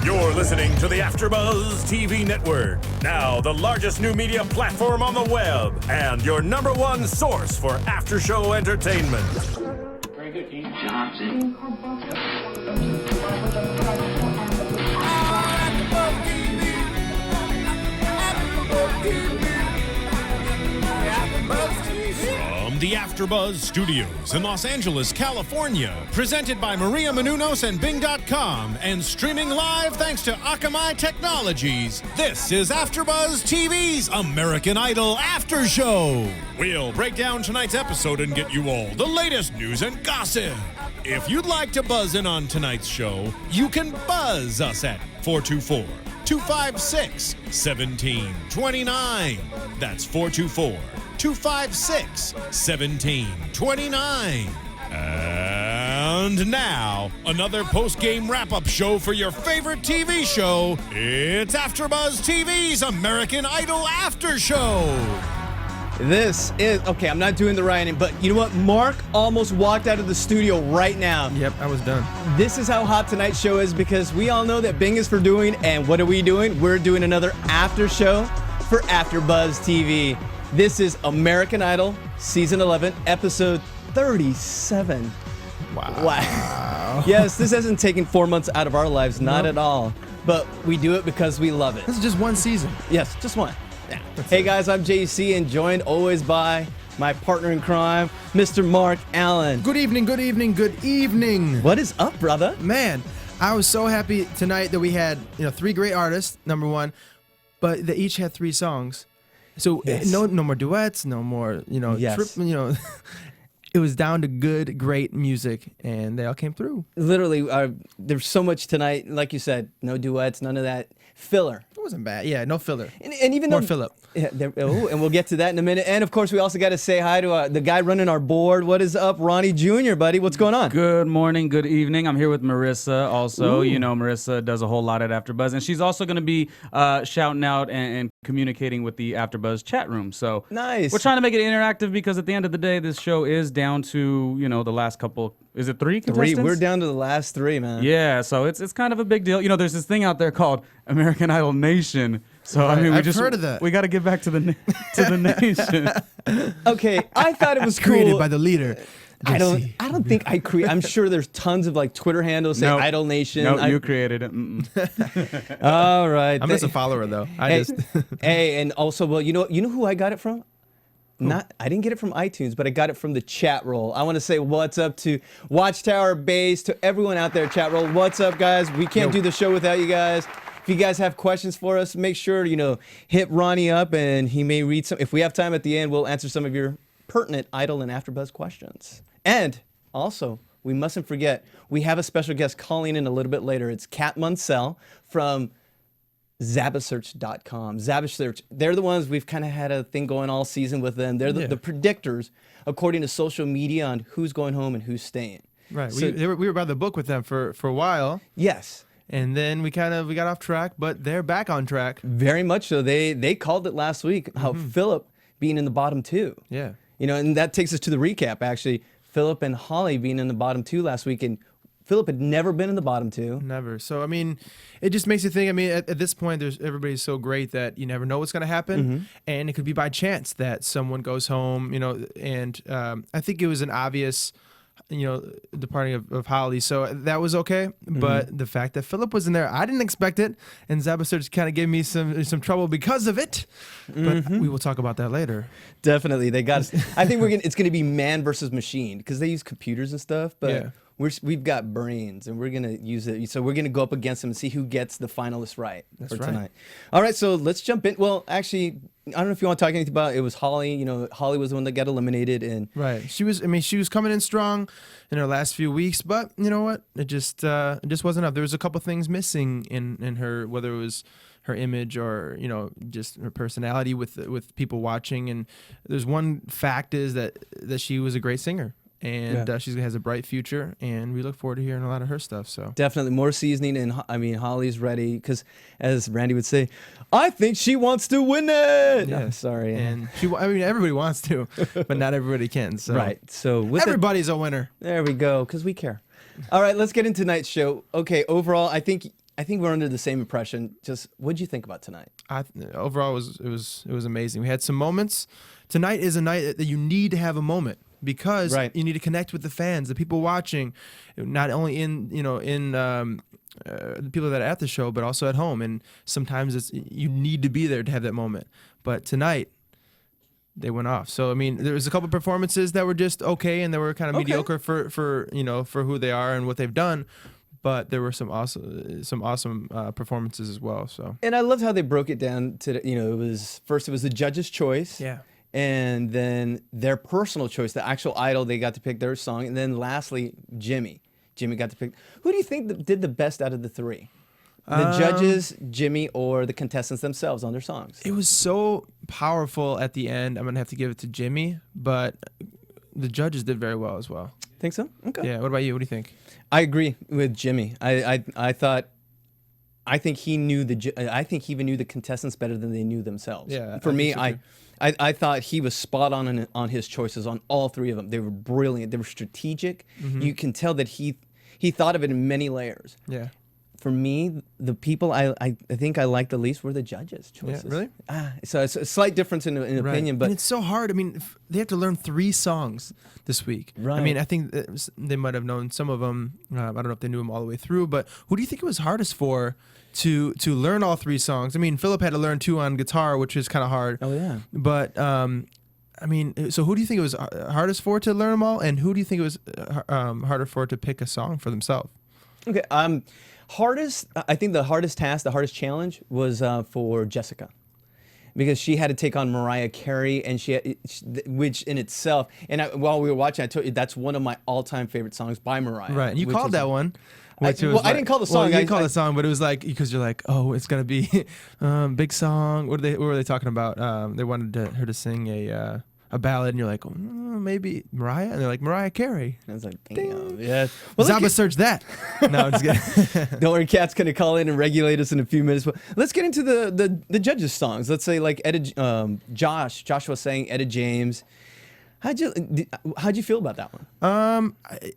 You're listening to the AfterBuzz TV Network, now the largest new media platform on the web, and your #1 source for after-show entertainment. Very good, Dean Johnson. From the AfterBuzz Studios in Los Angeles, California, presented by Maria Menounos and Bing.com, and streaming live thanks to Akamai Technologies, this is AfterBuzz TV's American Idol After Show. We'll break down tonight's episode and get you all the latest news and gossip. If you'd like to buzz in on tonight's show, you can buzz us at 424-256-1729. That's 424-256-1729. And now, another post-game wrap-up show for your favorite TV show. It's AfterBuzz TV's American Idol After Show. This is, okay, I'm not doing the writing, but you know what? Mark almost walked out of the studio right now. Yep, I was done. This is how hot tonight's show is because we all know that Bing is for doing, and what are we doing? We're doing another after show for AfterBuzz TV. This is American Idol, Season 11, Episode 37. Wow. Yes, this hasn't taken 4 months out of our lives, not at all. But we do it because we love it. This is just one season. Yes, just one. Yeah. Hey guys, I'm JC and joined always by my partner in crime, Mr. Mark Allen. Good evening, good evening, good evening. What is up, brother? Man, I was so happy tonight that we had, 3 great artists, #1, but they each had 3 songs. So no more duets, no more, Yes. It was down to good, great music, and they all came through. Literally, there's so much tonight. Like you said, no duets, none of that. Filler. It wasn't bad. Yeah, no filler. And even More though Philip. Yeah, and we'll get to that in a minute. And of course, we also got to say hi to the guy running our board. What is up, Ronnie Jr., buddy? What's going on? Good morning, good evening. I'm here with Marissa also. Ooh. Marissa does a whole lot at AfterBuzz, and she's also going to be shouting out and communicating with the AfterBuzz chat room. So nice. We're trying to make it interactive because at the end of the day, this show is down to, the last couple. Is it 3 contestants? 3. We're down to the last 3, man. Yeah, so it's kind of a big deal. There's this thing out there called American Idol Nation. So Right. I mean, I've heard of that. We got to get back to the nation. Okay, I thought it was cool. Created by the leader. I don't think I create. I'm sure there's tons of like Twitter handles saying Idol Nation. No, you created it. All right. I'm just a follower though. Hey, and also, well, you know who I got it from? I didn't get it from iTunes, but I got it from the chat roll. I want to say what's up to Watchtower Base, to everyone out there, chat roll. What's up, guys? We can't do the show without you guys. If you guys have questions for us, make sure, hit Ronnie up and he may read some. If we have time at the end, we'll answer some of your pertinent Idol and AfterBuzz questions. And also, we mustn't forget, we have a special guest calling in a little bit later. It's Kat Munsell from Zabasearch.com. Zabasearch, they're the ones we've kind of had a thing going all season with them. They're the predictors, according to social media, on who's going home and who's staying. Right. So, we were by the book with them for a while. Yes. And then we got off track, but they're back on track. Very much so. They called it last week, how Philip being in the bottom 2. Yeah. And that takes us to the recap, actually. Philip and Holly being in the bottom 2 last week, and Philip had never been in the bottom 2. Never. So, I mean, it just makes you think, at this point, everybody's so great that you never know what's going to happen. And it could be by chance that someone goes home, and I think it was an obvious, departing of Holly. So that was okay. But the fact that Philip was in there, I didn't expect it. And Zabasearch kind of gave me some trouble because of it. But we will talk about that later. Definitely. They got us. I think it's going to be man versus machine because they use computers and stuff. But Yeah. we've got brains and we're going to use it. So we're going to go up against them and see who gets the finalists right for tonight. All right, so let's jump in. Well, actually, I don't know if you want to talk anything about it. It was Holly. Holly was the one that got eliminated. And Right. She was coming in strong in her last few weeks, but you know what? It just wasn't enough. There was a couple things missing in her, whether it was her image or just her personality with people watching. And there's one fact is that she was a great singer. And she has a bright future, and we look forward to hearing a lot of her stuff. So definitely more seasoning, and Holly's ready because, as Randy would say, I think she wants to win it. Yeah, sorry, and everybody wants to, but not everybody can. So right, so everybody's a winner. There we go, because we care. All right, let's get into tonight's show. Okay, overall, I think I think we're under the same impression. Just what'd you think about tonight? Overall, it was amazing. We had some moments. Tonight is a night that you need to have a moment because Right. you need to connect with the fans, the people watching, not only in the people that are at the show, but also at home. And sometimes you need to be there to have that moment. But tonight, they went off. So I mean, there was a couple performances that were just okay, and they were kind of mediocre for who they are and what they've done. But there were some awesome performances as well. So And I loved how they broke it down to, it was the judge's choice. yeah. And then their personal choice, the actual idol, they got to pick their song. And then lastly, Jimmy got to pick. Who do you think did the best out of the three? The judges, Jimmy, or the contestants themselves on their songs? It was so powerful at the end. I'm gonna have to give it to Jimmy, but the judges did very well as well. Think so? Okay. Yeah. What about you? What do you think? I agree with Jimmy. I think he knew I think he even knew the contestants better than they knew themselves. Yeah, For I me, think so too. I thought he was spot on his choices on all three of them. They were brilliant. They were strategic. You can tell that he thought of it in many layers. Yeah. For me, the people I think I liked the least were the judges' choices. really? So it's a slight difference in opinion, but and it's so hard. I mean, they have to learn 3 songs this week. Right. I mean, I think they might have known some of them. I don't know if they knew them all the way through. But who do you think it was hardest for to learn all 3 songs? I mean, Philip had to learn 2 on guitar, which is kind of hard. Oh yeah. But I mean, so who do you think it was hardest for to learn them all, and who do you think it was harder for to pick a song for themselves? Okay. I think the hardest task, the hardest challenge was for Jessica, because she had to take on Mariah Carey, and which in itself, and while we were watching, I told you that's one of my all-time favorite songs by Mariah. Right. And you which called is- that one. I didn't call the song. Well, you called the song, but it was like because you're like, oh, it's gonna be big song. What were they talking about? They wanted her to sing a ballad, and you're like, oh, maybe Mariah, and they're like Mariah Carey. I was like, damn, yeah. Well, let's Zaba search that. No, I'm just kidding. don't worry, Kat's gonna call in and regulate us in a few minutes. But let's get into the judges' songs. Let's say like Joshua sang Etta James. How'd you feel about that one?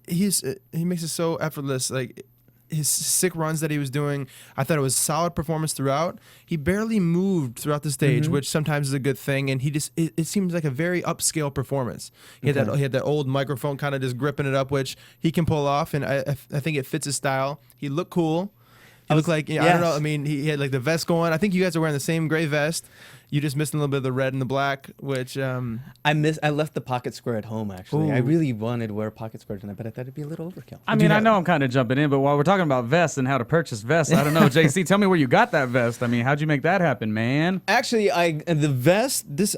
He makes it so effortless. Like his sick runs that he was doing, I thought it was a solid performance throughout. He barely moved throughout the stage, which sometimes is a good thing. And it seems like a very upscale performance. He had that old microphone kind of just gripping it up, which he can pull off, and I think it fits his style. He looked cool. He looked like, I don't know. I mean, he had like the vest going. I think you guys are wearing the same gray vest. You just missed a little bit of the red and the black, which I left the pocket square at home, actually. Ooh. I really wanted to wear a pocket square tonight, but I thought it'd be a little overkill. I mean, I know I'm kind of jumping in, but while we're talking about vests and how to purchase vests, I don't know, JC, tell me where you got that vest. I mean, how'd you make that happen, man? Actually, the vest. This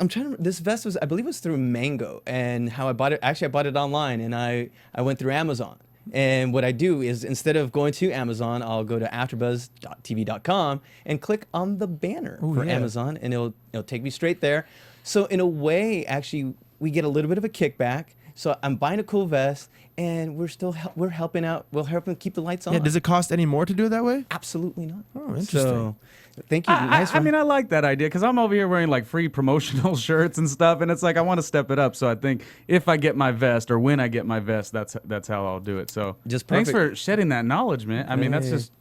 vest was, I believe, it was through Mango, and how I bought it. Actually, I bought it online, and I went through Amazon. And what I do is, instead of going to Amazon, I'll go to AFTERBUZZ.tv.com and click on the banner for Amazon, and it'll take me straight there. So in a way, actually, we get a little bit of a kickback. So I'm buying a cool vest, and we're helping out. We're helping keep the lights on. yeah. Does it cost any more to do it that way? Absolutely not. Oh, interesting. So, thank you. Nice I one. mean, I like that idea because I'm over here wearing like free promotional shirts and stuff, and it's like I want to step it up. So I think if I get my vest or when I get my vest, that's how I'll do it. So Just thanks perfect. for shedding that knowledge, man. I mean, that's Hey. just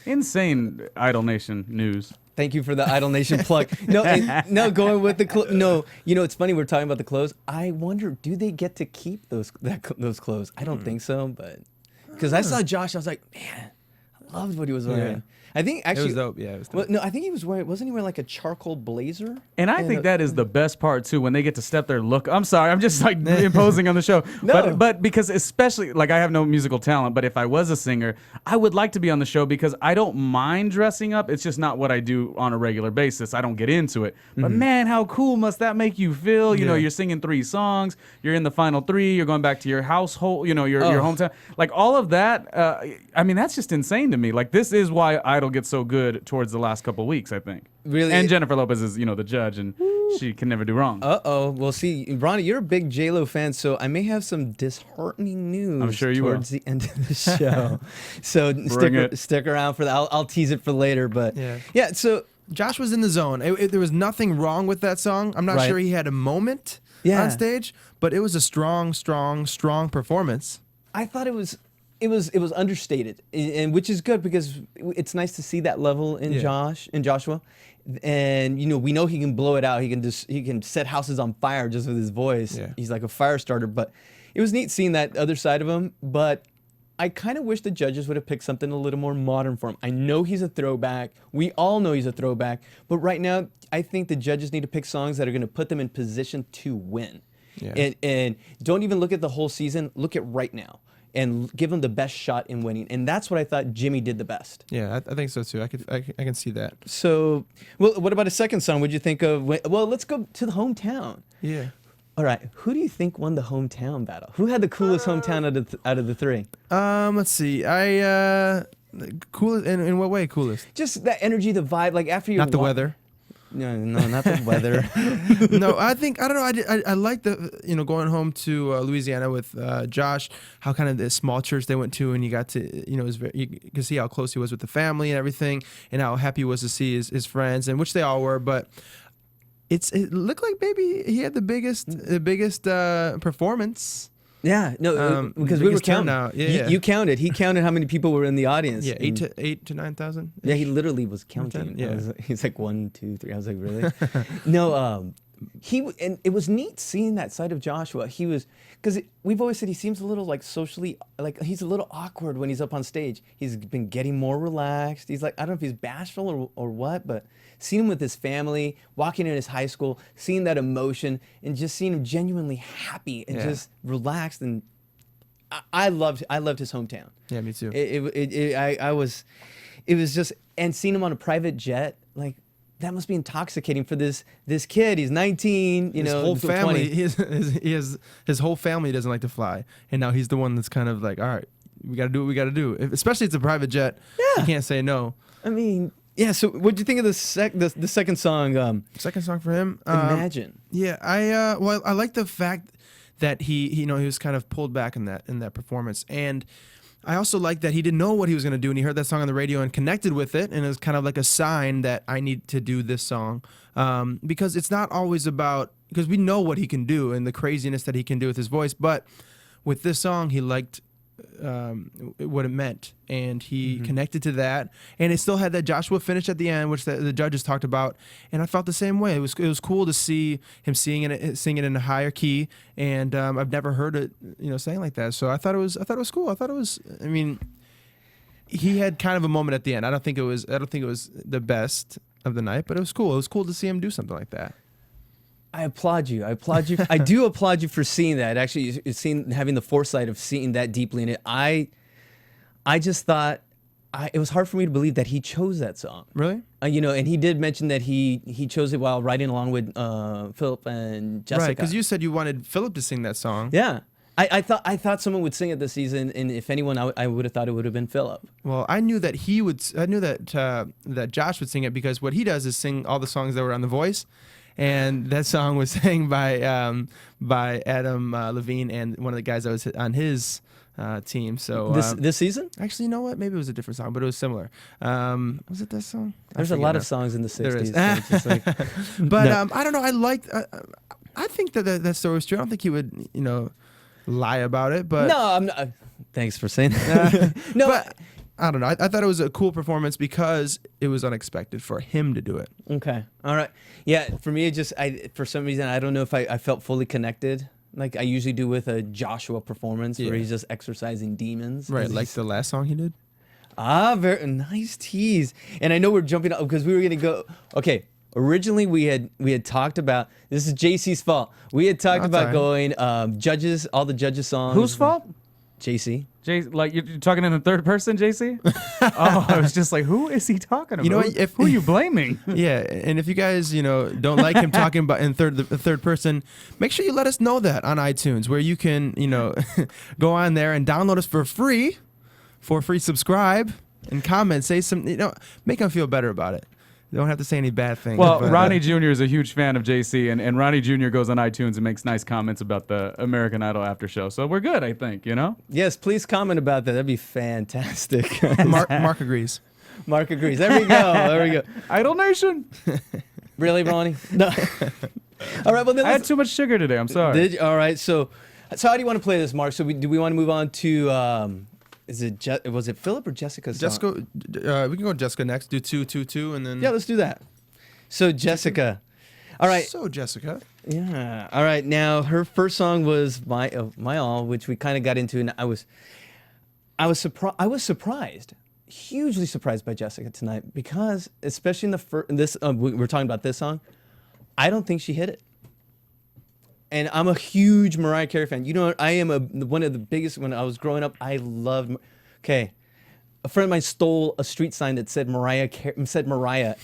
insane Idol Nation news. Thank you for the Idol Nation plug. No, going with the clothes. No, it's funny we're talking about the clothes. I wonder, do they get to keep those clothes? I don't think so, but because I saw Josh, I was like, man, I loved what he was wearing. Yeah. I think actually It was dope. Yeah, it was dope. Well, no, I think he was wearing. Wasn't he wearing like a charcoal blazer? And I think that is the best part too, when they get to step their look. I'm sorry, I'm just like imposing on the show. No. But because especially like I have no musical talent, but if I was a singer, I would like to be on the show because I don't mind dressing up. It's just not what I do on a regular basis. I don't get into it. But man, how cool must that make you feel? You know, you're singing 3 songs, you're in the final 3, you're going back to your household, your hometown. Like all of that, I mean, that's just insane to me. Like this is why Idol gets so good towards the last couple of weeks, I think. Really? And Jennifer Lopez is, the judge, and she can never do wrong. Well, see, Ronnie, you're a big J-Lo fan, so I may have some disheartening news. I'm sure you towards will. the end of the show. So stick around for that. I'll tease it for later, but yeah. So Josh was in the zone. There was nothing wrong with that song. I'm not Right. sure he had a moment Yeah. on stage, but it was a strong performance. I thought it was. it was understated, and which is good because it's nice to see that level in Joshua, and we know he can blow it out. He can set houses on fire just with his voice. Yeah. He's like a fire starter. But it was neat seeing that other side of him. But I kind of wish the judges would have picked something a little more modern for him. I know he's a throwback. We all know he's a throwback. But right now, I think the judges need to pick songs that are going to put them in position to win. Yeah. And don't even look at the whole season. Look at right now. And give him the best shot in winning. And that's what I thought Jimmy did the best. Yeah, I think so too. I can see that. So, well, what about a second song? What'd you think of? Well, let's go to the hometown. Yeah. All right, who do you think won the hometown battle? Who had the coolest hometown out of the three? Let's see. Coolest in what way? Coolest? Just that energy, the vibe. Like after you Not the weather. No, not the weather. No, I don't know. I like the going home to Louisiana with Josh. How kind of the small church they went to, and you got to you could see how close he was with the family and everything, and how happy he was to see his friends, and which they all were. But it looked like maybe he had the biggest performance. Yeah, no, because we were counting. Yeah, you counted. He counted how many people were in the audience. Yeah, 8 to 9,000. Yeah, he literally was counting. Yeah, he's like 1, 2, 3. I was like, really? No, and it was neat seeing that side of Joshua. He was, because we've always said he seems a little like socially, like he's a little awkward when he's up on stage. He's been getting more relaxed. He's like, I don't know if he's bashful or what, but seeing him with his family, walking in his high school, seeing that emotion, and just seeing him genuinely happy and just relaxed, and I loved his hometown. Yeah, me too. It was just, and seeing him on a private jet, like that must be intoxicating for this kid. He's 19, his whole family. His whole family doesn't like to fly, and now he's the one that's kind of like, all right, we got to do what we got to do. Especially it's a private jet. Yeah, you can't say no. I mean, yeah. So, what'd you think of the second song? Second song for him, Imagine. Yeah, I like the fact that he was kind of pulled back in that performance, and I also like that he didn't know what he was going to do, and he heard that song on the radio and connected with it, and it was kind of like a sign that I need to do this song, because it's not always about, because we know what he can do and the craziness that he can do with his voice, but with this song he liked what it meant, and he connected to that, and it still had that Joshua finish at the end, which the judges talked about, and I felt the same way. It was cool to see him sing it in a higher key, and I've never heard it saying like that. So I thought it was cool. I mean, he had kind of a moment at the end. I don't think it was the best of the night, but it was cool. It was cool to see him do something like that. I applaud you. I do applaud you for seeing that. Actually, having the foresight of seeing that deeply in it. I just thought it was hard for me to believe that he chose that song. Really? And he did mention that he chose it while riding along with Philip and Jessica. Right, because you said you wanted Philip to sing that song. Yeah. I thought someone would sing it this season, and if anyone, I would have thought it would have been Philip. Well, I knew that he would. I knew that Josh would sing it, because what he does is sing all the songs that were on The Voice. And that song was sang by Adam Levine and one of the guys that was on his team. So this season? Actually, you know what? Maybe it was a different song, but it was similar. Was it that song? There's a lot of songs in the 60s. There is. So it's just like, but no. I don't know. I think that story was true. I don't think he would lie about it. But no, I'm not. Thanks for saying that. No, but I don't know. I thought it was a cool performance because it was unexpected for him to do it. Okay. All right. Yeah. For me, for some reason, I don't know if I felt fully connected, like I usually do with a Joshua performance, where he's just exercising demons. Right. Like the last song he did. Very nice tease. And I know we're jumping up because we were gonna go. Okay. Originally, we had talked about, this is JC's fault. We had talked about going judges, all the judges songs. Whose fault? JC. Like you're talking in the third person, JC? Oh, I was just like, who is he talking about? You know what, who are you blaming? Yeah, and if you guys don't like him talking about in third person, make sure you let us know that on iTunes, where you can go on there and download us for free subscribe and comment, say some, make them feel better about it. You don't have to say any bad things. Well, Ronnie Jr. is a huge fan of JC, and Ronnie Jr. goes on iTunes and makes nice comments about the American Idol after show. So we're good, I think, Yes, please comment about that. That'd be fantastic. Mark agrees. Mark agrees. There we go. Idol Nation. Really, Ronnie? No. All right, well, then I had too much sugar today. I'm sorry. All right, so how do you want to play this, Mark? So do we want to move on to Is it was it Philip or Jessica's song? Jessica, we can go with Jessica next. Do 222 and then. Yeah, let's do that. So Jessica. All right. So Jessica. Yeah. All right. Now her first song was My All, which we kind of got into, and I was surprised, hugely surprised by Jessica tonight because, especially in we're talking about this song, I don't think she hit it. And I'm a huge Mariah Carey fan. You know, I am one of the biggest. When I was growing up, I loved. Okay, a friend of mine stole a street sign that said Mariah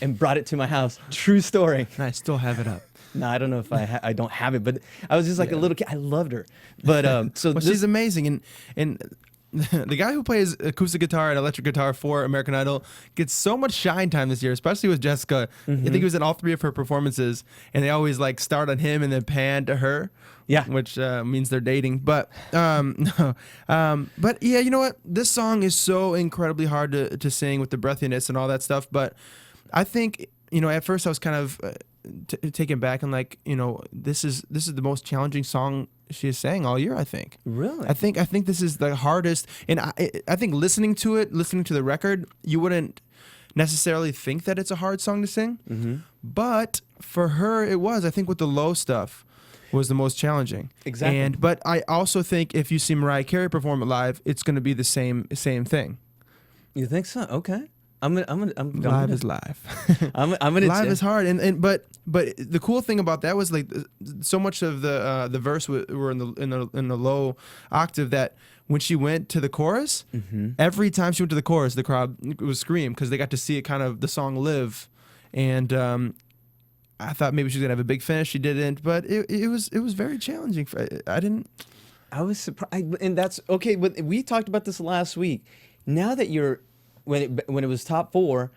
and brought it to my house. True story. I still have it up. No, I don't know if I don't have it, but I was just like a little kid. I loved her, but she's amazing, and the guy who plays acoustic guitar and electric guitar for American Idol gets so much shine time this year, especially with Jessica. I think he was in all 3 of her performances, and they always like start on him and then pan to her. Yeah, which means they're dating. But but yeah, you know what? This song is so incredibly hard to sing with the breathiness and all that stuff. But I think, you know, at first I was kind of taken back and like, you know, this is the most challenging song she has sang all year, I think. Really? I think this is the hardest, and I think listening to the record, you wouldn't necessarily think that it's a hard song to sing, but for her it was. I think with the low stuff was the most challenging. Exactly. But I also think if you see Mariah Carey perform it live, it's going to be the same thing. You think so? Okay. Live is live. I'm gonna live is hard, but the cool thing about that was like so much of the verse were in the low octave that when she went to the chorus, every time she went to the chorus, the crowd was scream because they got to see it kind of the song live, and I thought maybe she was gonna have a big finish. She didn't, but it was very challenging. I was surprised, and that's okay. But we talked about this last week. Now that you're when it was top 4,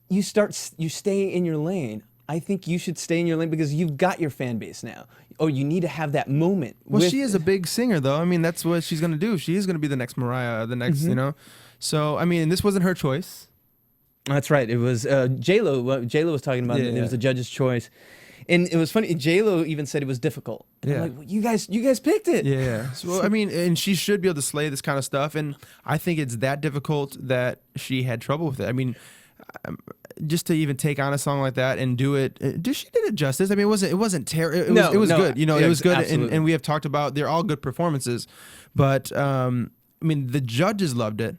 you stay in your lane. I think you should stay in your lane because you've got your fan base now. Or you need to have that moment. Well, she is a big singer, though. I mean, that's what she's going to do. She is going to be the next Mariah, the next, you know. So, I mean, this wasn't her choice. That's right. It was J-Lo. J-Lo was talking about it. It was the judge's choice. And it was funny. J-Lo even said it was difficult. And I'm like, well, you guys picked it. Yeah. So, I mean, and she should be able to slay this kind of stuff. And I think it's that difficult that she had trouble with it. I mean, just to even take on a song like that and do it, she did it justice. I mean, it wasn't terrible. It was good. You know, it was good. And we have talked about they're all good performances. But I mean, the judges loved it.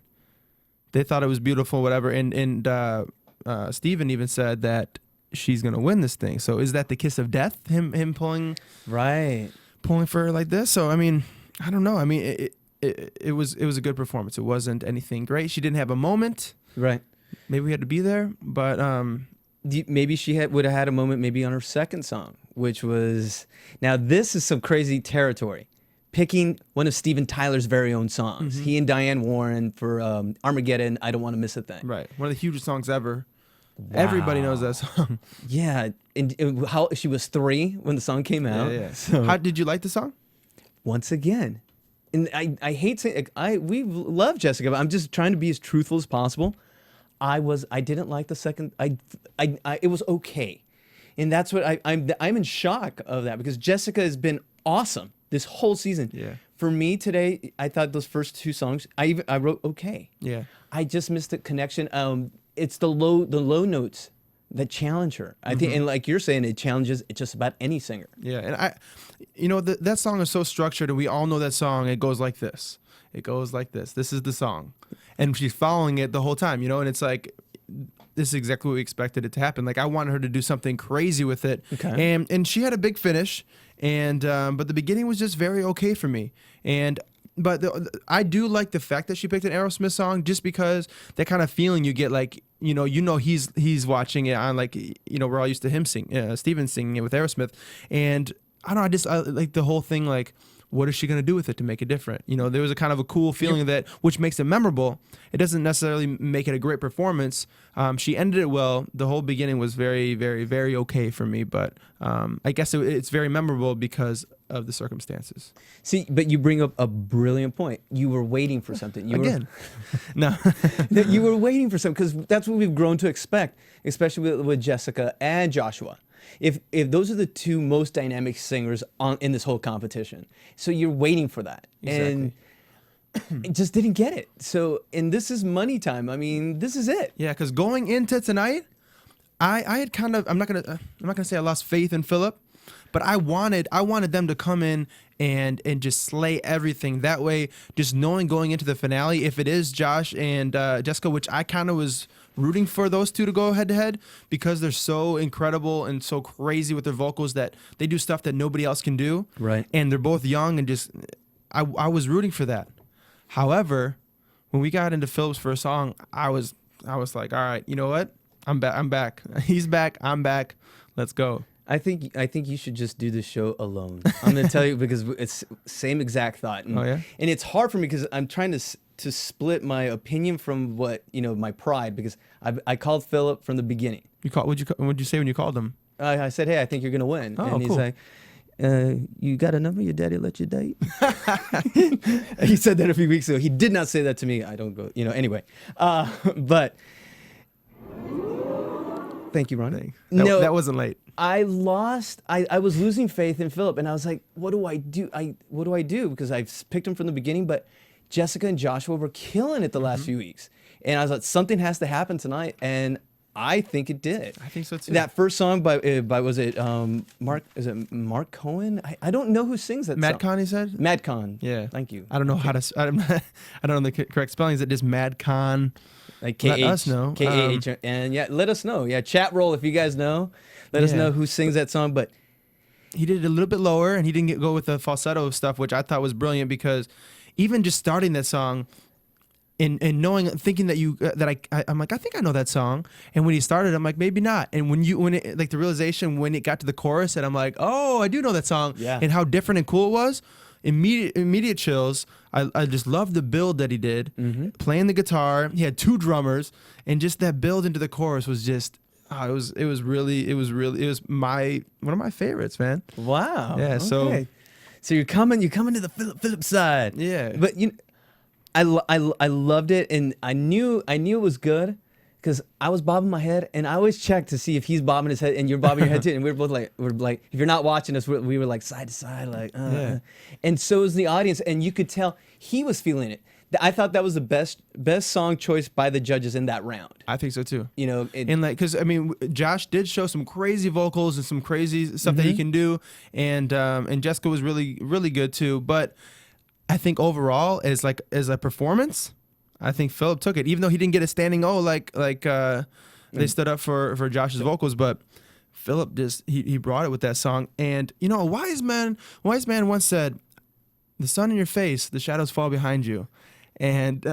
They thought it was beautiful, whatever. And Steven even said that she's gonna win this thing. So is that the kiss of death? Him pulling for her like this? So I mean, I don't know. I mean, it was a good performance. It wasn't anything great. She didn't have a moment. Right. Maybe we had to be there, but maybe she would have had a moment maybe on her second song, which was, now this is some crazy territory. Picking one of Steven Tyler's very own songs. He and Diane Warren for Armageddon, I Don't Want to Miss a Thing. Right. One of the hugest songs ever. Wow. Everybody knows that song. Yeah. And how she was 3 when the song came out. Yeah. So. How did you like the song? Once again, and I hate saying we love Jessica, but I'm just trying to be as truthful as possible. I didn't like the second. It was okay, and that's what I'm in shock of that because Jessica has been awesome this whole season. Yeah. For me today, I thought those first 2 songs I wrote okay. Yeah. I just missed the connection. It's the low notes that challenge her. I think, and like you're saying, it challenges just about any singer. Yeah, and that song is so structured, and we all know that song. It goes like this. It goes like this. This is the song, and she's following it the whole time. You know, and it's like this is exactly what we expected it to happen. Like I wanted her to do something crazy with it, and she had a big finish, and but the beginning was just very okay for me, But I do like the fact that she picked an Aerosmith song just because that kind of feeling you get, like, you know he's watching it on, like, you know, we're all used to him Steven singing it with Aerosmith, and I don't know, I like the whole thing, like, what is she going to do with it to make it different? You know, there was a kind of a cool feeling that, which makes it memorable. It doesn't necessarily make it a great performance. She ended it well. The whole beginning was very, very, very okay for me, but I guess it's very memorable because of the circumstances. See, but you bring up a brilliant point. You were waiting for something. You were waiting for something because that's what we've grown to expect, especially with Jessica and Joshua. If those are the 2 most dynamic singers in this whole competition, so you're waiting for that. Exactly. just didn't get it. So, and this is money time. I mean, this is it. Yeah, because going into tonight, I had kind of I'm not gonna say I lost faith in Philip, but I wanted them to come in and just slay everything. That way, just knowing going into the finale, if it is Josh and Jessica, which I kind of was rooting for those two to go head to head because they're so incredible and so crazy with their vocals that they do stuff that nobody else can do. Right. And they're both young and just I was rooting for that. However, when we got into Philip's first song, I was like, all right, you know what? I'm back. He's back. I'm back. Let's go. I think you should just do this show alone. I'm gonna tell you because it's same exact thought. And, Oh, yeah? And it's hard for me because I'm trying to split my opinion from what my pride because I called Philip from the beginning. What'd you say when you called him? I said, hey, I think you're gonna win. Oh, and he's cool. like, you got a number your daddy let you date? He said that a few weeks ago. He did not say that to me. I don't go, anyway. But thank you, Ron. No, That wasn't late. I was losing faith in Philip, and I was like, what do I do? What do I do? Because I've picked him from the beginning, but Jessica and Joshua were killing it the last few weeks. And I was like, something has to happen tonight, and I think it did. I think so too. That first song by was it Mark? Is it Mark Cohen? I don't know who sings that song. Mad Con, he said? Mad Con. Yeah. Thank you. I don't know how to. I don't know the correct spelling. Is it just Mad Con? Like Let us know. K-A-H. And yeah, let us know. Yeah, chat roll if you guys know. Let us Yeah. know who sings that song. But He did it a little bit lower, and he didn't go with the falsetto stuff, which I thought was brilliant because even just starting that song and thinking that I'm like, I think I know that song. And when he started, I'm like, maybe not. And when the realization when it got to the chorus, and I'm like, oh, I do know that song. Yeah. And how different and cool it was. Immediate chills. I just loved the build that he did. Playing the guitar. He had two drummers, and just that build into the chorus was just. It was one of my favorites, man. wow. Yeah, so- so you're coming to the Philip side. Yeah. But I loved it, and I knew it was good because I was bobbing my head, and I always check to see if he's bobbing his head and you're bobbing your head too. And we're like, if you're not watching us, we were like side to side, like, Yeah. And so was the audience, and you could tell he was feeling it. I thought that was the best song choice by the judges in that round. I think so too. And Because I mean, Josh did show some crazy vocals and some crazy stuff that he can do, and Jessica was really really good too. But I think overall, as a performance, I think Philip took it, even though he didn't get a standing O like they stood up for Josh's vocals, but. Philip just he brought it with that song, and a wise man once said, "The sun in your face, the shadows fall behind you." And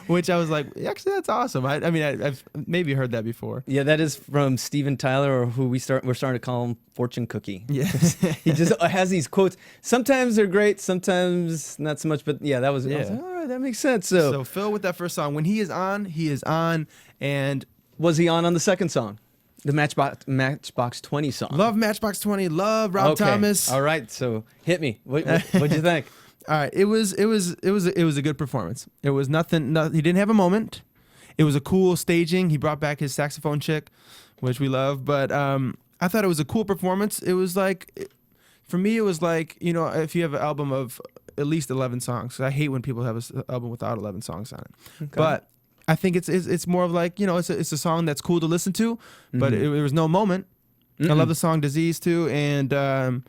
which I was like, actually, that's awesome. I mean, I've maybe heard that before. yeah, that is from Steven Tyler, or who we're starting to call him Fortune Cookie. Yes. He just has these quotes. Sometimes they're great, sometimes not so much. But yeah, I was like, all right, that makes sense. So Phil with that first song, when he is on, and was he on the second song, the Matchbox 20 song? love Matchbox 20, love Rob Thomas. All right, so hit me. What'd you think? All right, it was a good performance. It was nothing. He didn't have a moment. It was a cool staging. He brought back his saxophone chick, which we love. But I thought it was a cool performance. It was like, for me, it was like, if you have an album of at least 11 songs. I hate when people have an album without 11 songs on it. Okay. But I think it's more of like, it's a song that's cool to listen to, but there was no moment. I love the song Disease too, and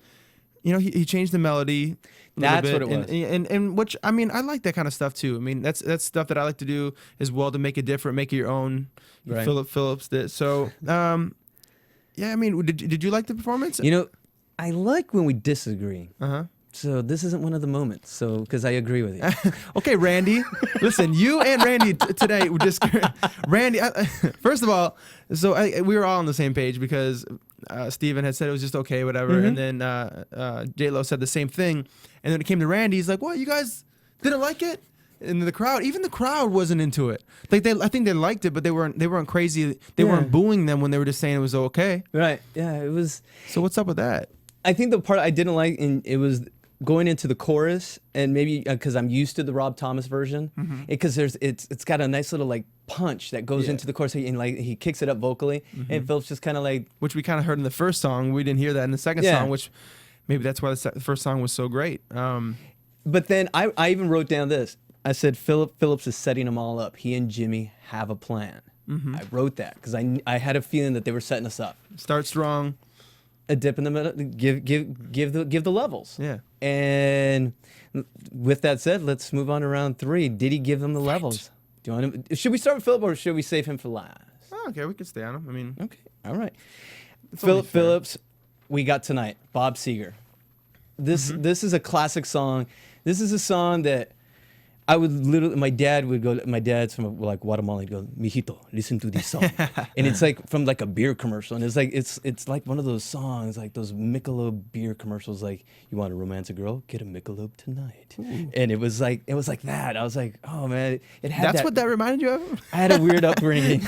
he changed the melody. That's what it was. And which, I mean, I like that kind of stuff too. I mean, that's stuff that I like to do as well, to make it different, make it your own. Right. Philip Phillips did. So, yeah, I mean, did you like the performance? I like when we disagree. Uh-huh. So this isn't one of the moments. So because I agree with you. Okay, Randy. Listen, you and Randy today were just Randy. First of all, so we were all on the same page because Steven had said it was just okay, whatever, and then J-Lo said the same thing, and then it came to Randy. He's like, "What? You guys didn't like it?" And the crowd wasn't into it. Like I think they liked it, but they weren't crazy. They weren't booing them when they were just saying it was okay. Right. Yeah. It was. So what's up with that? I think the part I didn't like, it was going into the chorus, and maybe because I'm used to the Rob Thomas version, because it's got a nice little like punch that goes into the chorus, and like he kicks it up vocally, and Phil's just kind of like, which we kind of heard in the first song. We didn't hear that in the second song, which maybe that's why the first song was so great. But then I even wrote down this. I said Phillips is setting them all up. He and Jimmy have a plan. I wrote that because I had a feeling that they were setting us up. Start strong. A dip in the middle. Give the levels. Yeah. And with that said, let's move on to round 3. Did he give them the levels? Do you want to, should we start with Philip or should we save him for last? Oh, okay, we can stay on him. I mean, Okay. All right. only Philip fair. Phillips, we got tonight. Bob Seger. This is a classic song. This is a song that I would literally, my dad's from like Guatemala, he'd go, mijito, listen to this song. And it's like from like a beer commercial. And it's like, it's like one of those songs, like those Michelob beer commercials, like, you want to romance a girl? Get a Michelob tonight. And it was like that. I was like, oh man, it had that's what that reminded you of? I had a weird upbringing.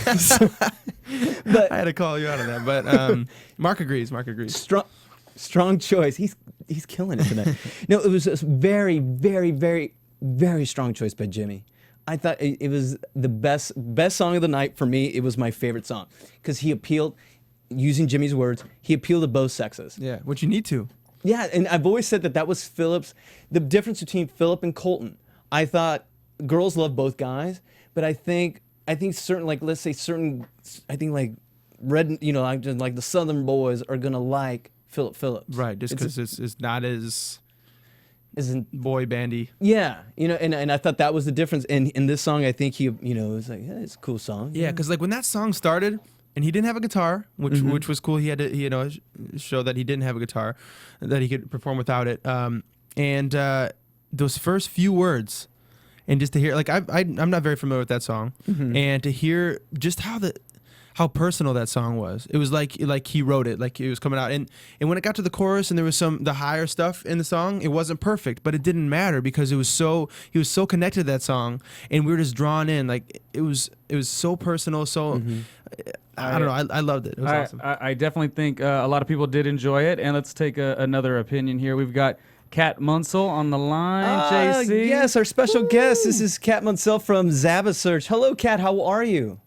But I had to call you out of that. But Mark agrees. strong choice. He's killing it tonight. No, it was a very, very, very, very strong choice by Jimmy. I thought it was the best song of the night for me. It was my favorite song because he appealed, using Jimmy's words, he appealed to both sexes. Yeah, what you need to. Yeah, and I've always said that was Philip's. The difference between Philip and Colton. I thought girls love both guys, but I think certain, like, let's say certain, I think like red, you know, like the Southern boys are gonna like Philip Phillips. Right, just because it's not as isn't boy bandy. Yeah, you know, and I thought that was the difference. And in this song, I think he, you know, it was like, yeah, it's a cool song. Yeah, because like when that song started, and he didn't have a guitar, which was cool. He had to, you know, show that he didn't have a guitar, that he could perform without it. And those first few words, and just to hear, like I'm not very familiar with that song, and to hear just how personal that song was. It was like he wrote it, like it was coming out. And when it got to the chorus and there was the higher stuff in the song, it wasn't perfect, but it didn't matter because he was so connected to that song, and we were just drawn in. Like it was so personal. So I don't know. I loved it. It was awesome. I definitely think a lot of people did enjoy it. And let's take another opinion here. We've got Kat Munsell on the line. JC. Yes, our special guest. This is Kat Munsell from Zaba Search. Hello, Kat. How are you?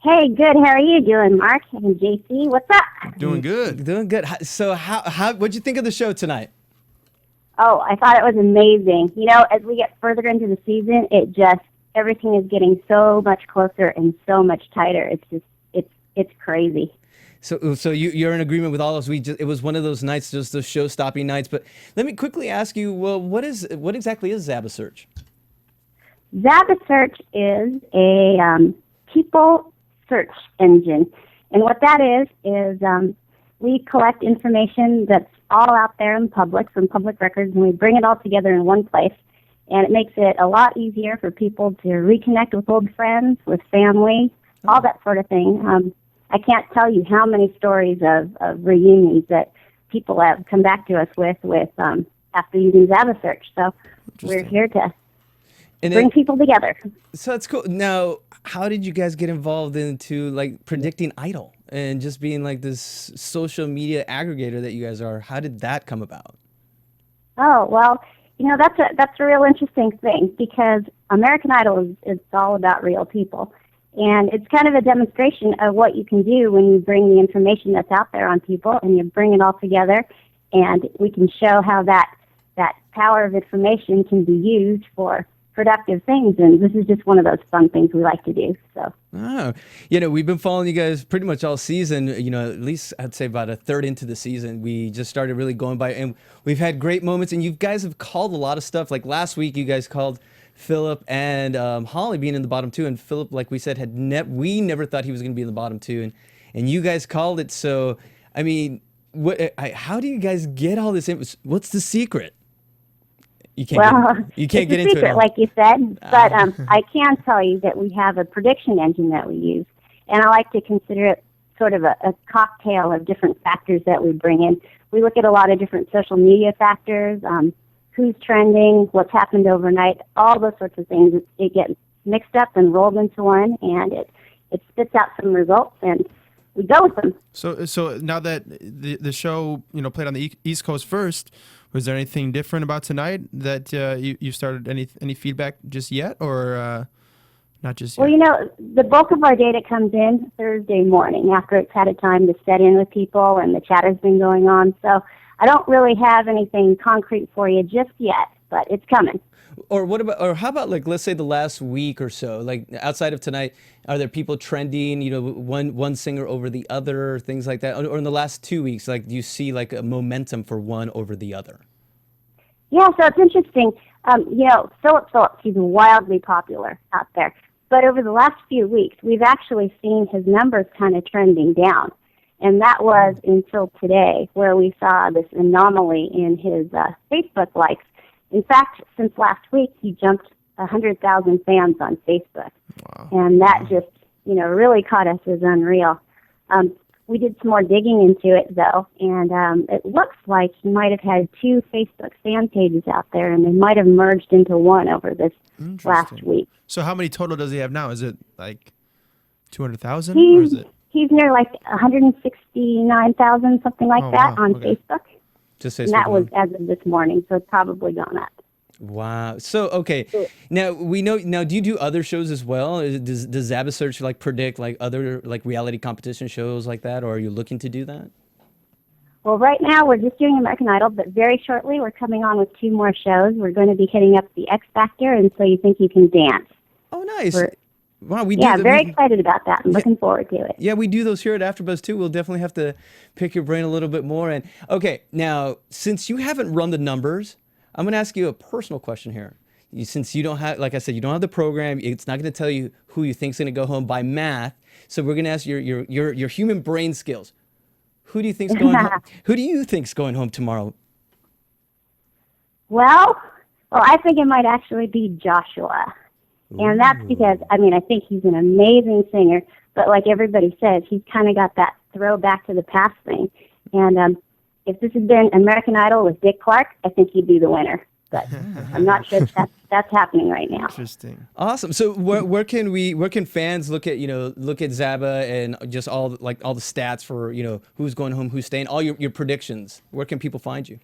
Hey, good. How are you doing, Mark and JC? What's up? Doing good. Doing good. So what'd you think of the show tonight? Oh, I thought it was amazing. You know, as we get further into the season, everything is getting so much closer and so much tighter. It's crazy. So you're in agreement with all of us. It was one of those nights, just those show-stopping nights. But let me quickly ask you, well, what exactly is Zaba Search? Zaba Search is a people search engine, and what that is we collect information that's all out there in public, from public records, and we bring it all together in one place, and it makes it a lot easier for people to reconnect with old friends, with family, all that sort of thing. I can't tell you how many stories of reunions that people have come back to us with after using Zaba Search. So we're here to bring people together. So that's cool. Now, how did you guys get involved into like predicting Idol and just being like this social media aggregator that you guys are? How did that come about? Oh, well, you know, that's a real interesting thing because American Idol is all about real people. And it's kind of a demonstration of what you can do when you bring the information that's out there on people and you bring it all together, and we can show how that power of information can be used for productive things, and this is just one of those fun things we like to do. So, you know, we've been following you guys pretty much all season. You know, at least I'd say about a third into the season, we just started really going by, and we've had great moments. And you guys have called a lot of stuff. Like last week, you guys called Philip and Holly being in the bottom 2, and Philip, like we said, we never thought he was going to be in the bottom 2, and you guys called it. So, I mean, how do you guys get all this? What's the secret? You can't get into secret, it. Like you said, but I can tell you that we have a prediction engine that we use, and I like to consider it sort of a cocktail of different factors that we bring in. We look at a lot of different social media factors, who's trending, what's happened overnight, all those sorts of things. It gets mixed up and rolled into one, and it spits out some results, and we go with them. So now that the show, you know, played on the East Coast first, was there anything different about tonight that you started any feedback just yet, or not just yet? Well, you know, the bulk of our data comes in Thursday morning after it's had a time to set in with people and the chat has been going on. So I don't really have anything concrete for you just yet, but it's coming. Or what about, or how about, like, let's say the last week or so, like outside of tonight, are there people trending, you know, one singer over the other, things like that? Or in the last 2 weeks, like, do you see like a momentum for one over the other? Yeah, so it's interesting. You know, Philip Phillips, he's wildly popular out there. But over the last few weeks, we've actually seen his numbers kind of trending down. And that was until today, where we saw this anomaly in his Facebook likes. In fact, since last week, he jumped 100,000 fans on Facebook. Wow. And that just, you know, really caught us as unreal. We did some more digging into it, though, and it looks like he might have had 2 Facebook fan pages out there, and they might have merged into one over this last week. So how many total does he have now? Is it like 200,000, or is it? He's near like 169,000, something like that, wow. on Okay. Facebook. Just say And that was as of this morning, so it's probably gone up. Wow. So, okay. Now, we know, now, do you do other shows as well? Does Zabba Search like predict like other like reality competition shows like that, or are you looking to do that? Well, right now we're just doing American Idol, but very shortly we're coming on with 2 more shows. We're going to be hitting up the X Factor and So You Think You Can Dance. Oh, nice. We're- Wow, we Yeah, do. very excited about that. I'm looking forward to it. Yeah, we do those here at AfterBuzz too. We'll definitely have to pick your brain a little bit more. And okay, now since you haven't run the numbers, I'm going to ask you a personal question here. Since you don't have, like I said, you don't have the program, it's not going to tell you who you think's going to go home by math. So we're going to ask your human brain skills. Who do you think's going home? Who do you think's going home tomorrow? Well, I think it might actually be Joshua. And that's because, I mean, I think he's an amazing singer, but like everybody says, he's kind of got that throwback to the past thing. And if this had been American Idol with Dick Clark, I think he'd be the winner. But I'm not sure if that's happening right now. Interesting. Awesome. So where can fans look at Zabba and just all the stats for, you know, who's going home, who's staying, all your predictions? Where can people find you?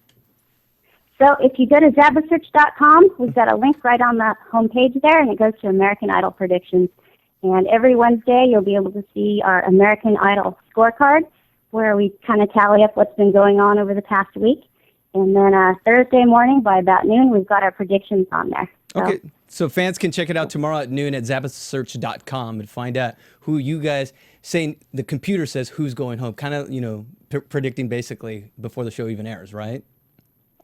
So if you go to zabbasearch.com, we've got a link right on the homepage there, and it goes to American Idol predictions. And every Wednesday, you'll be able to see our American Idol scorecard, where we kind of tally up what's been going on over the past week. And then Thursday morning, by about noon, we've got our predictions on there. So, Okay, so fans can check it out tomorrow at noon at zabbasearch.com and find out who you guys saying the computer says who's going home. Kind of, you know, predicting basically before the show even airs, right?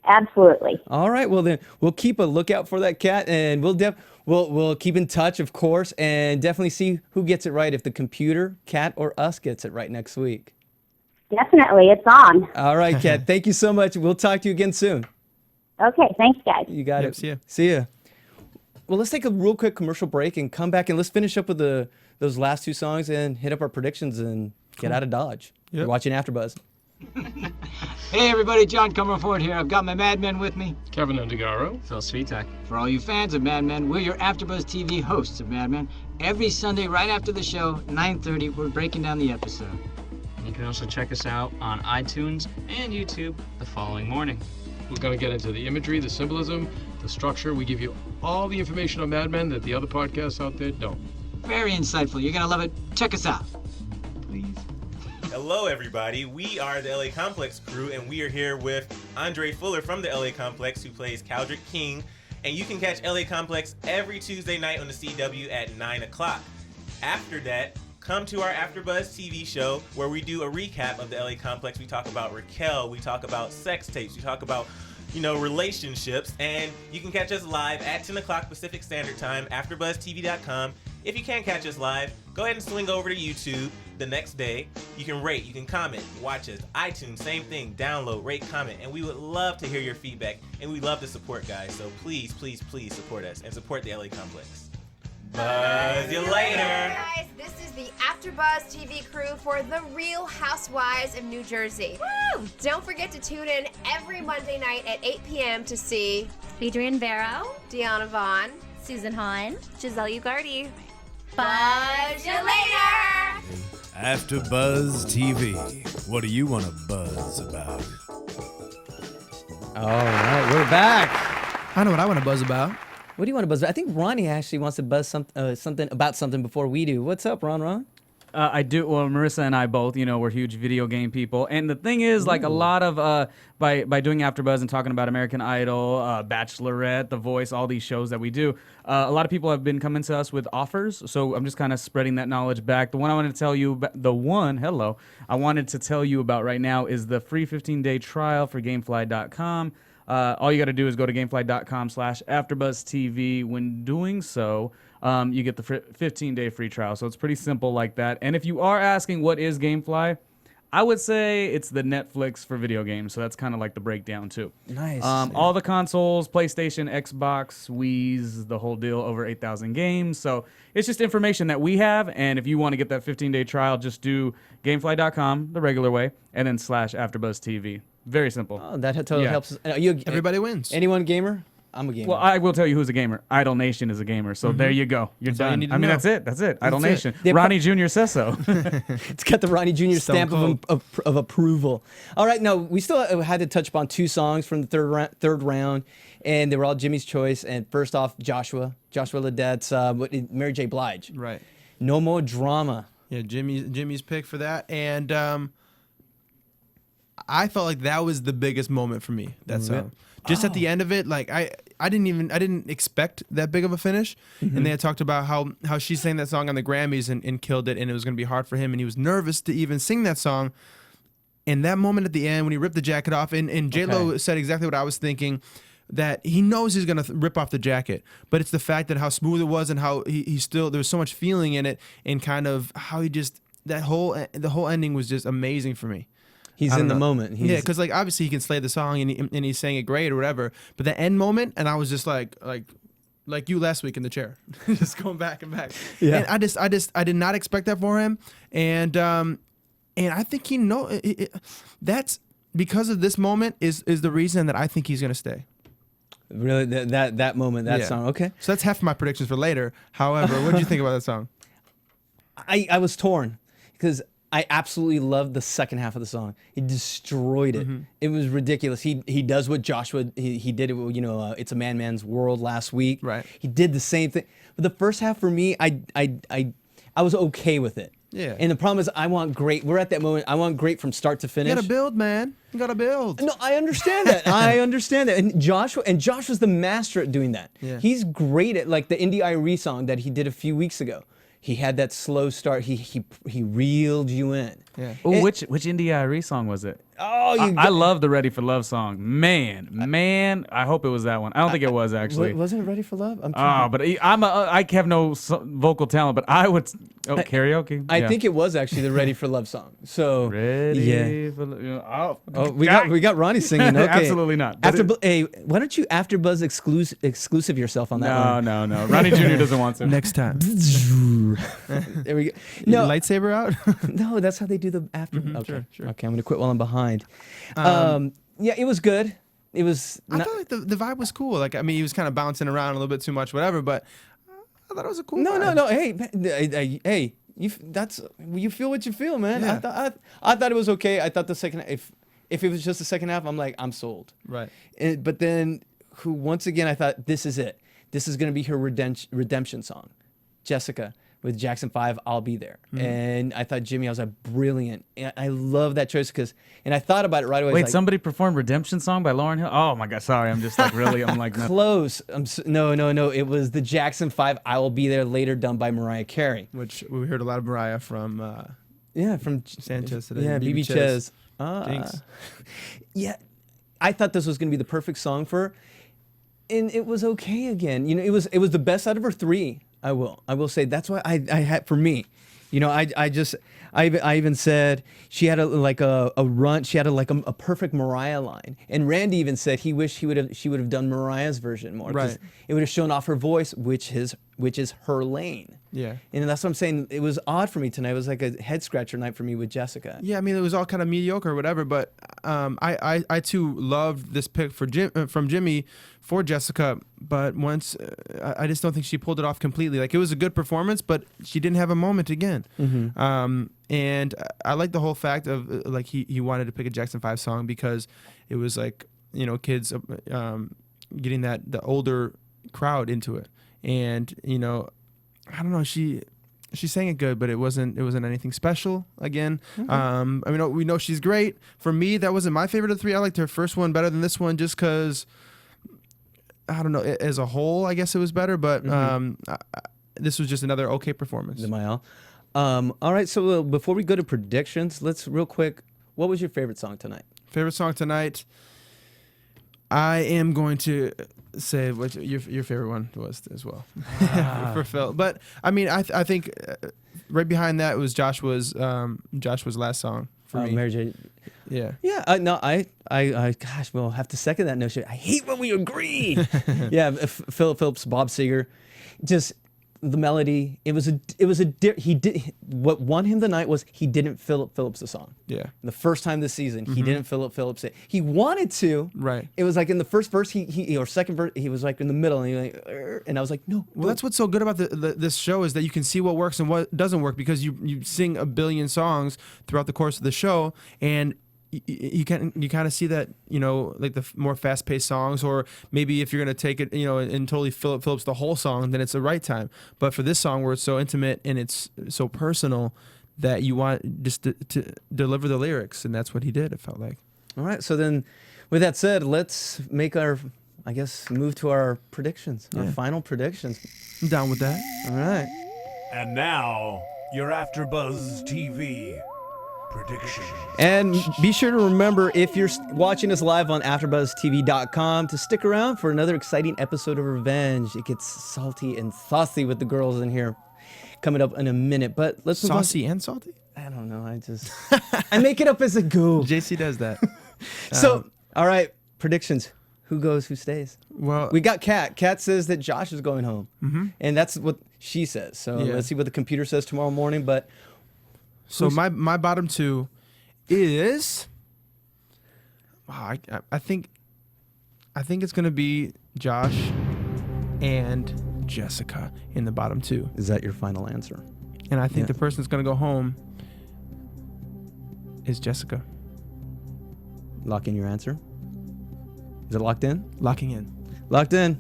absolutely. All right, well then we'll keep a lookout for that, Kat, and we'll keep in touch, of course, and definitely see who gets it right, if the computer, Kat, or us gets it right next week. Definitely, it's on. All right, Kat, thank you so much. We'll talk to you again soon. Okay, thanks, guys. You got Yep, it. see ya. See ya. Well, let's take a real quick commercial break and come back, and let's finish up with those last two songs and hit up our predictions and get out of Dodge. Yep. You're watching AfterBuzz. Hey everybody, John Comerford here. I've got my Mad Men with me. Kevin Undergaro. Phil Svitek. For all you fans of Mad Men, we're your AfterBuzz TV hosts of Mad Men. Every Sunday, right after the show, 9:30, we're breaking down the episode. You can also check us out on iTunes and YouTube the following morning. We're going to get into the imagery, the symbolism, the structure. We give you all the information on Mad Men that the other podcasts out there don't. Very insightful. You're going to love it. Check us out. Please. Hello, everybody. We are the LA Complex crew, and we are here with Andre Fuller from the LA Complex, who plays Caldrick King. And you can catch LA Complex every Tuesday night on the CW at 9 o'clock. After that, come to our AfterBuzz TV show, where we do a recap of the LA Complex. We talk about Raquel, we talk about sex tapes, we talk about, relationships, and you can catch us live at 10 o'clock Pacific Standard Time, AfterBuzzTV.com. If you can't catch us live, go ahead and swing over to YouTube the next day. You can rate, you can comment, watch us. iTunes, same thing. Download, rate, comment, and we would love to hear your feedback, and we love to support, guys. So please, please, please support us and support the LA Complex. Buzz you later. Guys, this is the AfterBuzz TV crew for The Real Housewives of New Jersey. Woo! Don't forget to tune in every Monday night at 8 p.m. to see Adrienne Barrow, Deanna Vaughn, Susan Hahn, Giselle Ugardi. Buzz you later! AfterBuzz TV. What do you want to buzz about? All right, we're back. I know what I want to buzz about. What do you want to buzz about? I think Ronnie actually wants to buzz something about something before we do. What's up, Ron? I do. Well, Marissa and I both, we're huge video game people. And the thing is, like a lot of by doing AfterBuzz and talking about American Idol, Bachelorette, The Voice, all these shows that we do, a lot of people have been coming to us with offers. So I'm just kind of spreading that knowledge back. The one I wanted to tell you, I wanted to tell you about right now is the free 15-day trial for GameFly.com. All you got to do is go to GameFly.com/AfterBuzzTV. When doing so, you get the 15-day free trial. So it's pretty simple like that. And if you are asking what is GameFly, I would say it's the Netflix for video games. So that's kind of like the breakdown too. Nice. All the consoles, PlayStation, Xbox, Wii's, the whole deal, over 8,000 games. So it's just information that we have. And if you want to get that 15-day trial, just do GameFly.com the regular way and then /AfterBuzzTV. Very simple. Oh, that totally helps us. Everybody wins. Anyone gamer? I'm a gamer. Well, I will tell you who's a gamer. Idol Nation is a gamer. So there you go. You're That's all you done. need to I mean, know. that's it. That's it. Idol That's Nation. it. Ronnie Jr. says so. It's got the Ronnie Jr. stamp of approval. All right, now we still had to touch upon 2 songs from the third round, and they were all Jimmy's choice. And first off, Joshua Ledette's Mary J. Blige. Right. No More Drama. Yeah, Jimmy's pick for that, and I felt like that was the biggest moment for me. That song, just at the end of it, like I didn't expect that big of a finish, and they had talked about how she sang that song on the Grammys and killed it, and it was going to be hard for him, and he was nervous to even sing that song. And that moment at the end when he ripped the jacket off, and J-Lo said exactly what I was thinking. That he knows he's gonna rip off the jacket, but it's the fact that how smooth it was and how he still there was so much feeling in it, and kind of how he just the whole ending was just amazing for me. He's in the moment. Yeah, because like obviously he can slay the song and he sang it great or whatever, but the end moment, and I was just like you last week in the chair, just going back and back. Yeah, and I did not expect that for him, and I think that's because of this moment is the reason that I think he's gonna stay. Really, that moment, that song. Okay. So that's half of my predictions for later. However, what did you think about that song? I was torn because I absolutely loved the second half of the song. He destroyed it. It was ridiculous. He does what Joshua he did it. It's a man's world last week. Right. He did the same thing. But the first half for me, I was okay with it. Yeah. And the problem is, I want great. We're at that moment. I want great from start to finish. You gotta build, man. You gotta build. No, I understand that. I understand that. And Joshua's the master at doing that. Yeah. He's great at like the Indie Irie song that he did a few weeks ago. He had that slow start. He reeled you in. Yeah. Oh, which Indie Irie song was it? Oh, I love the Ready for Love song. Man, I hope it was that one. I don't think it was actually. Wasn't it Ready for Love? But I have no vocal talent, but I would karaoke. I think it was actually the Ready for Love song. So Ready for Love. we got Ronnie singing. Okay. Absolutely not. Hey, why don't you AfterBuzz exclusive yourself on that one? No. Ronnie Jr. doesn't want to. Next time. There we go. No, lightsaber out. No, that's how they do the after. Okay, sure. Okay, I'm gonna quit while I'm behind. Yeah, it was good. It was. I thought like the vibe was cool. Like he was kind of bouncing around a little bit too much, whatever. But I thought it was a cool. vibe. No. Hey, you feel what you feel, man. Yeah. I thought it was okay. I thought the second if it was just the second half, I'm like I'm sold. Right. But then, once again, I thought this is it. This is gonna be her redemption song, Jessica. With Jackson 5, I'll Be There. And I thought Jimmy, I was like, brilliant. And I love that choice and I thought about it right away. Wait, somebody performed Redemption Song by Lauryn Hill? Oh my God, sorry. I'm just like really, I'm like. No. Close. No. It was the Jackson 5, I Will Be There, later done by Mariah Carey. Which we heard a lot of Mariah from. From Sanchez today. Yeah, BB Chez. Jinx. Yeah, I thought this was going to be the perfect song for her. And it was okay again. It was the best out of her 3. I will say that's why I had for me, I even said she had a run. She had a perfect Mariah line, and Randy even said he wished she would have done Mariah's version more. Right. It would have shown off her voice, which is her lane. Yeah. And that's what I'm saying. It was odd for me tonight. It was like a head scratcher night for me with Jessica. Yeah, I mean it was all kind of mediocre or whatever, but I too loved this pick from Jimmy for Jessica, but once I just don't think she pulled it off completely. Like it was a good performance, but she didn't have a moment again. And I like the whole fact of like he wanted to pick a Jackson 5 song because it was like kids getting the older crowd into it, and I don't know, she sang it good, but it wasn't anything special. Again, I mean, we know she's great. For me, that wasn't my favorite of the three. I liked her first one better than this one, just because I don't know. As a whole, I guess it was better, but this was just another okay performance. All right, so before we go to predictions, let's real quick. What was your favorite song tonight? Favorite song tonight? I am going to say what your favorite one was as well for Phil. But I mean, I think right behind that was Joshua's last song for me. Mary J. Yeah. Yeah. No, I gosh, we'll have to second that notion. I hate when we agree. Yeah. Philip Phillips, Bob Seger, just the melody. What won him the night was he didn't Philip Phillips the song. Yeah. The first time this season, he didn't Philip Phillips it. He wanted to. Right. It was like in the first verse, he or second verse, he was like in the middle, and he like, and I was like, no. Well, that's what's so good about this show is that you can see what works and what doesn't work because you sing a billion songs throughout the course of the show, and you kind of see that, you know, like the more fast-paced songs, or maybe if you're going to take it, you know, and totally Philip Phillips the whole song, then it's the right time. But for this song where it's so intimate and it's so personal that you want just to deliver the lyrics, and that's what he did, it felt like. All right, so then with that said, let's make our, I guess, move to our predictions, our final predictions. I'm down with that. All right. And now, your AfterBuzz TV predictions. And be sure to remember, if you're watching us live on AfterBuzzTV.com, to stick around for another exciting episode of Revenge. It gets salty and saucy with the girls in here coming up in a minute. But let's move on. Saucy and salty? I don't know. I make it up as I go. JC does that. So, all right, predictions. Who goes, who stays? Well, we got Kat. Kat says that Josh is going home. And that's what she says. So let's see what the computer says tomorrow morning. But so my bottom two is, I think it's gonna be Josh and Jessica in the bottom two. Is that your final answer? And I think the person that's gonna go home is Jessica. Lock in your answer. Is it locked in? Locking in. Locked in.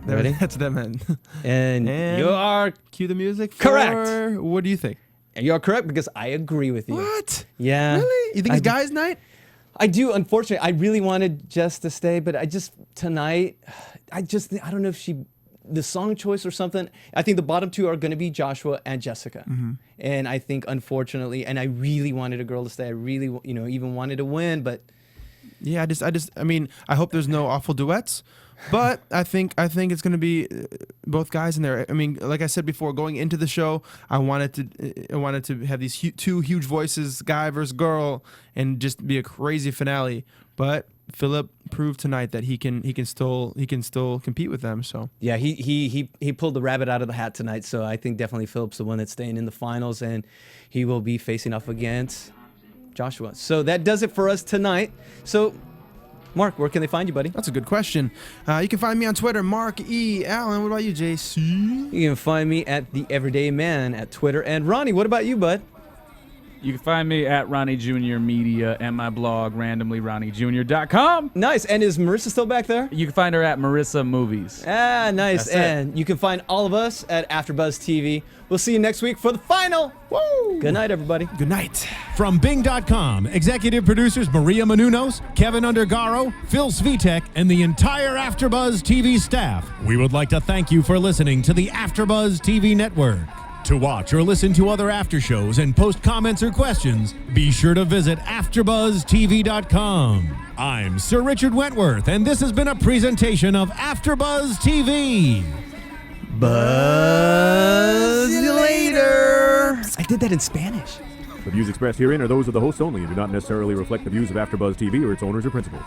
Ready? That's them in. And you are cue the music. Correct. What do you think? And you are correct because I agree with you. What? Yeah. Really? You think it's guys' night? I do. Unfortunately, I really wanted Jess to stay, but I don't know if the song choice or something. I think the bottom two are going to be Joshua and Jessica. And I think, unfortunately, and I really wanted a girl to stay. I really, even wanted to win, but. Yeah, I mean, I hope there's no awful duets, but I think it's going to be both guys in there. I mean, like I said before, going into the show, I wanted to have these two huge voices, guy versus girl, and just be a crazy finale. But Philip proved tonight that he can still compete with them. So yeah, he pulled the rabbit out of the hat tonight. So I think definitely Philip's the one that's staying in the finals, and he will be facing off against Joshua. So that does it for us tonight. So, Mark, where can they find you, buddy? That's a good question. You can find me on Twitter, Mark E. Allen. What about you, JC? You can find me at The Everyday Man at Twitter. And Ronnie, what about you, bud? You can find me at Ronnie Jr. Media and my blog, randomlyronniejr.com. Nice. And is Marissa still back there? You can find her at Marissa Movies. Ah, nice. That's and you can find all of us at AfterBuzz TV. We'll see you next week for the final. Woo! Good night, everybody. Good night. From Bing.com, executive producers Maria Menounos, Kevin Undergaro, Phil Svitek, and the entire AfterBuzz TV staff, we would like to thank you for listening to the AfterBuzz TV network. To watch or listen to other after shows and post comments or questions, be sure to visit AfterBuzzTV.com. I'm Sir Richard Wentworth, and this has been a presentation of AfterBuzz TV. Buzz you later. I did that in Spanish. The views expressed herein are those of the hosts only and do not necessarily reflect the views of AfterBuzz TV or its owners or principals.